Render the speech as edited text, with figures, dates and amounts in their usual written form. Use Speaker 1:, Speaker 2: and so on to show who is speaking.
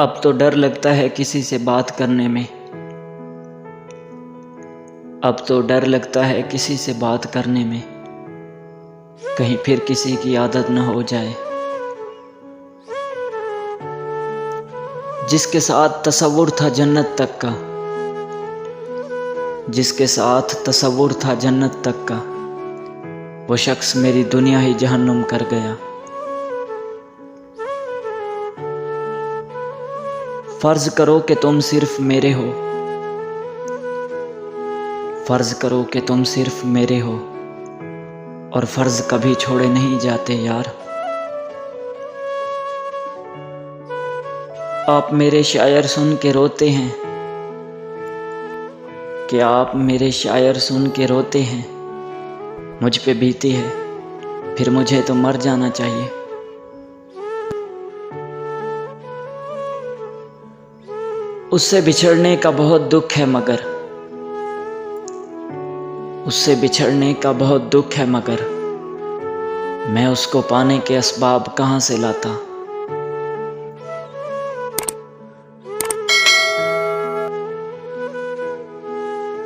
Speaker 1: अब तो डर लगता है किसी से बात करने में। अब तो डर लगता है किसी से बात करने में, कहीं फिर किसी की आदत न हो जाए। जिसके साथ तसव्वुर था जन्नत तक का, जिसके साथ तसव्वुर था जन्नत तक का, वो शख्स मेरी दुनिया ही जहन्नुम कर गया। फर्ज करो कि तुम सिर्फ मेरे हो, फर्ज करो कि तुम सिर्फ मेरे हो, और फर्ज कभी छोड़े नहीं जाते यार। आप मेरे शायर सुन के रोते हैं, कि आप मेरे शायर सुन के रोते हैं। मुझ पे बीती है, फिर मुझे तो मर जाना चाहिए। उससे बिछड़ने का बहुत दुख है मगर, उससे बिछड़ने का बहुत दुख है मगर, मैं उसको पाने के असबाब कहाँ से लाता।